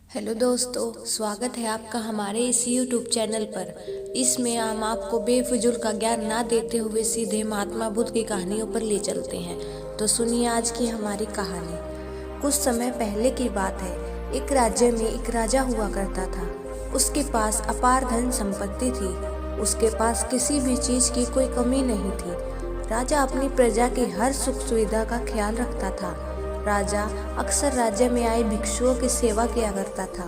Hello दोस्तों, स्वागत है आपका हमारे इस यूट्यूब चैनल पर। इसमें हम आपको बेफिजूल का ज्ञान ना देते हुए सीधे महात्मा बुद्ध की कहानियों पर ले चलते हैं। तो सुनिए आज की हमारी कहानी। कुछ समय पहले की बात है। एक राज्य में एक राजा हुआ करता था। उसके पास अपार धन संपत्ति थी। उसके पास किसी भी चीज की कोई कमी नहीं थी। राजा अपनी प्रजा की हर सुख सुविधा का ख्याल रखता था। राजा अक्सर राज्य में आए भिक्षुओं की सेवा किया करता था।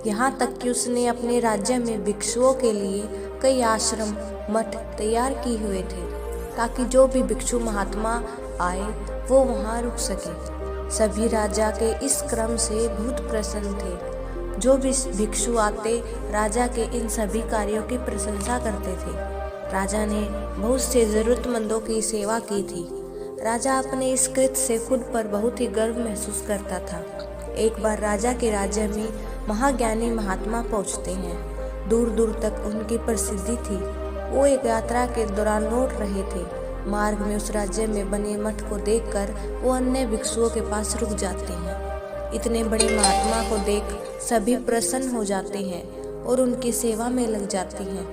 यहाँ तक कि उसने अपने राज्य में भिक्षुओं के लिए कई आश्रम मठ तैयार किए हुए थे, ताकि जो भी भिक्षु महात्मा आए वो वहाँ रुक सके। सभी राजा के इस क्रम से बहुत प्रसन्न थे। जो भी भिक्षु आते राजा के इन सभी कार्यों की प्रशंसा करते थे। राजा ने बहुत से जरूरतमंदों की सेवा की थी। राजा अपने इस कृत्य से खुद पर बहुत ही गर्व महसूस करता था। एक बार राजा के राज्य में महाज्ञानी महात्मा पहुंचते हैं। दूर दूर तक उनकी प्रसिद्धि थी। वो एक यात्रा के दौरान लौट रहे थे। मार्ग में उस राज्य में बने मठ को देखकर वो अन्य भिक्षुओं के पास रुक जाते हैं। इतने बड़े महात्मा को देख सभी प्रसन्न हो जाते हैं और उनकी सेवा में लग जाती हैं।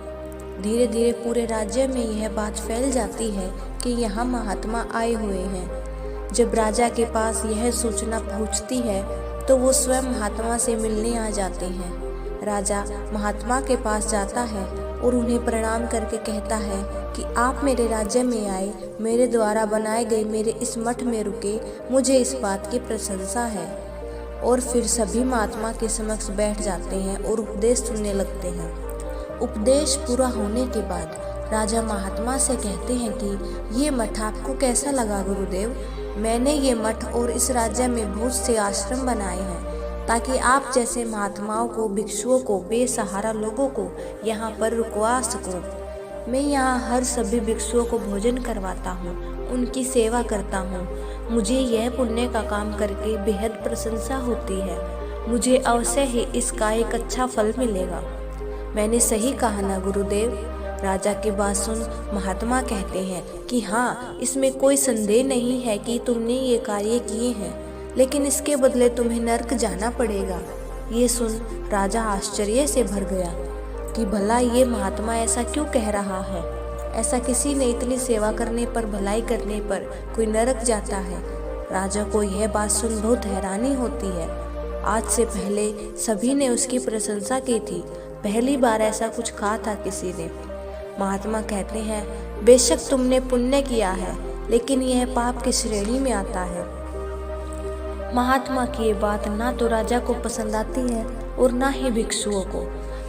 धीरे धीरे पूरे राज्य में यह बात फैल जाती है कि यहाँ महात्मा आए हुए हैं। जब राजा के पास यह सूचना पहुँचती है तो वो स्वयं महात्मा से मिलने आ जाते हैं। राजा महात्मा के पास जाता है और उन्हें प्रणाम करके कहता है कि आप मेरे राज्य में आए, मेरे द्वारा बनाए गए मेरे इस मठ में रुके, मुझे इस बात की प्रशंसा है। और फिर सभी महात्मा के समक्ष बैठ जाते हैं और उपदेश सुनने लगते हैं। उपदेश पूरा होने के बाद राजा महात्मा से कहते हैं कि ये मठ आपको कैसा लगा गुरुदेव? मैंने ये मठ और इस राज्य में बहुत से आश्रम बनाए हैं, ताकि आप जैसे महात्माओं को, भिक्षुओं को, बेसहारा लोगों को यहाँ पर रुकवा सकूं। मैं यहाँ हर सभी भिक्षुओं को भोजन करवाता हूँ, उनकी सेवा करता हूँ। मुझे यह पुण्य का काम करके बेहद प्रशंसा होती है। मुझे अवश्य ही इसका एक अच्छा फल मिलेगा। मैंने सही कहा ना गुरुदेव? राजा की बात सुन महात्मा कहते हैं कि हाँ, इसमें कोई संदेह नहीं है कि तुमने ये कार्य किए हैं, लेकिन इसके बदले तुम्हें नर्क जाना पड़ेगा। ये सुन राजा आश्चर्य से भर गया कि भला ये महात्मा ऐसा क्यों कह रहा है। ऐसा किसी ने इतनी सेवा करने पर, भलाई करने पर कोई नरक जाता है? राजा को यह बात सुन बहुत हैरानी होती है। आज से पहले सभी ने उसकी प्रशंसा की थी, पहली बार ऐसा कुछ कहा था किसी ने। महात्मा कहते हैं, बेशक तुमने पुण्य किया है, लेकिन यह पाप की श्रेणी में आता है। महात्मा की ये बात ना तो राजा को पसंद आती है और ना ही भिक्षुओं को।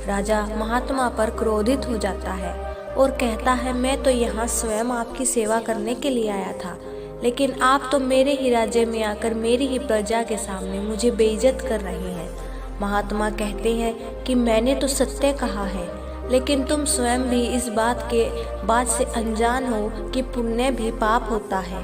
राजा महात्मा पर क्रोधित हो जाता है और कहता है, मैं तो यहाँ स्वयं आपकी सेवा करने के लिए आया था, लेकिन आप तो मेरे ही राज्य में आकर मेरी ही प्रजा के सामने मुझे बेइज्जत कर रहे हैं। महात्मा कहते हैं कि मैंने तो सत्य कहा है, लेकिन तुम स्वयं भी इस बात से अनजान हो कि पुण्य भी पाप होता है।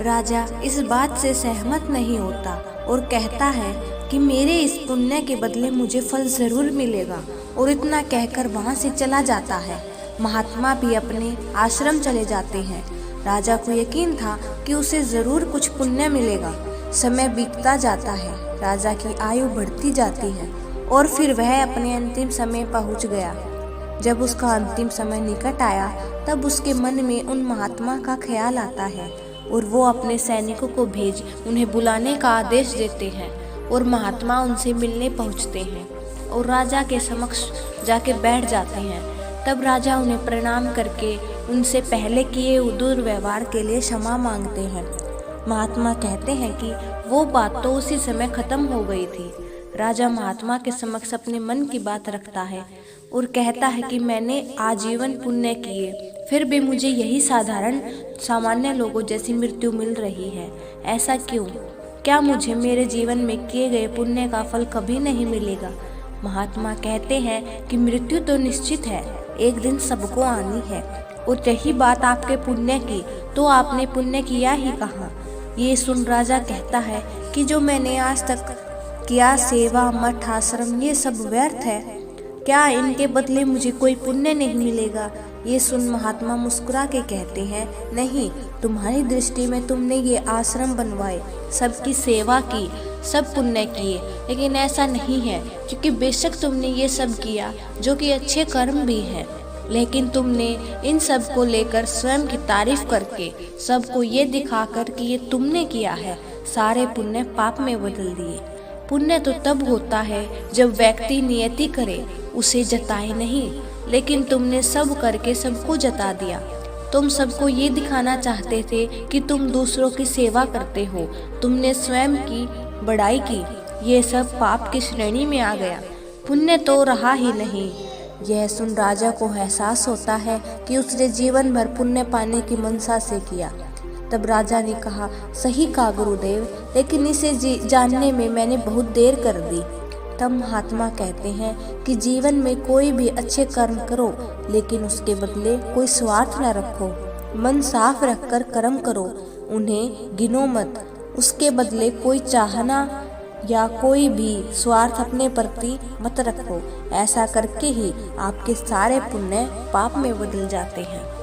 राजा इस बात से सहमत नहीं होता और कहता है कि मेरे इस पुण्य के बदले मुझे फल जरूर मिलेगा, और इतना कहकर वहां से चला जाता है। महात्मा भी अपने आश्रम चले जाते हैं। राजा को यकीन था कि उसे जरूर कुछ पुण्य मिलेगा। समय बीतता जाता है, राजा की आयु बढ़ती जाती है और फिर वह अपने अंतिम समय पहुंच गया। जब उसका अंतिम समय निकट आया तब उसके मन में उन महात्मा का ख्याल आता है और वो अपने सैनिकों को भेज उन्हें बुलाने का आदेश देते हैं और महात्मा उनसे मिलने पहुंचते हैं और राजा के समक्ष जाके बैठ जाते हैं। तब राजा उन्हें प्रणाम करके उनसे पहले किए दुर्व्यवहार के लिए क्षमा मांगते हैं। महात्मा कहते हैं कि वो बात तो उसी समय खत्म हो गई थी। राजा महात्मा के समक्ष अपने मन की बात रखता है और कहता है कि मैंने आजीवन पुण्य किए, फिर भी मुझे यही सामान्य लोगों जैसी मृत्यु मिल रही है। ऐसा क्यों? क्या मुझे मेरे जीवन में किए गए पुण्य का फल कभी नहीं मिलेगा? महात्मा कहते हैं कि मृत्यु तो निश्चित है, एक दिन सबको आनी है, और यही बात आपके पुण्य की, तो आपने पुण्य किया ही कहाँ? ये सुन राजा कहता है कि जो मैंने आज तक किया, सेवा, मठ, आश्रम, ये सब व्यर्थ है। क्या इनके बदले मुझे कोई पुण्य नहीं मिलेगा? ये सुन महात्मा मुस्कुरा के कहते हैं, नहीं, तुम्हारी दृष्टि में तुमने ये आश्रम बनवाए, सबकी सेवा की, सब पुण्य किए, लेकिन ऐसा नहीं है, क्योंकि बेशक तुमने ये सब किया जो कि अच्छे कर्म भी हैं, लेकिन तुमने इन सब को लेकर स्वयं की तारीफ करके सबको ये दिखाकर कि ये तुमने किया है, सारे पुण्य पाप में बदल दिए। पुण्य तो तब होता है जब व्यक्ति नियति करे, उसे जताए नहीं, लेकिन तुमने सब करके सबको जता दिया। तुम सबको ये दिखाना चाहते थे कि तुम दूसरों की सेवा करते हो, तुमने स्वयं की बड़ाई की, ये सब पाप की श्रेणी में आ गया, पुण्य तो रहा ही नहीं। यह सुन राजा को एहसास होता है कि उसने जीवन भर पुण्य पाने की मनसा से किया। तब राजा ने कहा, सही कहा गुरुदेव, लेकिन इसे जानने में मैंने बहुत देर कर दी। तब महात्मा कहते हैं कि जीवन में कोई भी अच्छे कर्म करो, लेकिन उसके बदले कोई स्वार्थ न रखो। मन साफ रखकर कर्म करो, उन्हें गिनो मत। उसके बदले कोई चाहना या कोई भी स्वार्थ अपने प्रति मत रखो। ऐसा करके ही आपके सारे पुण्य पाप में बदल जाते हैं।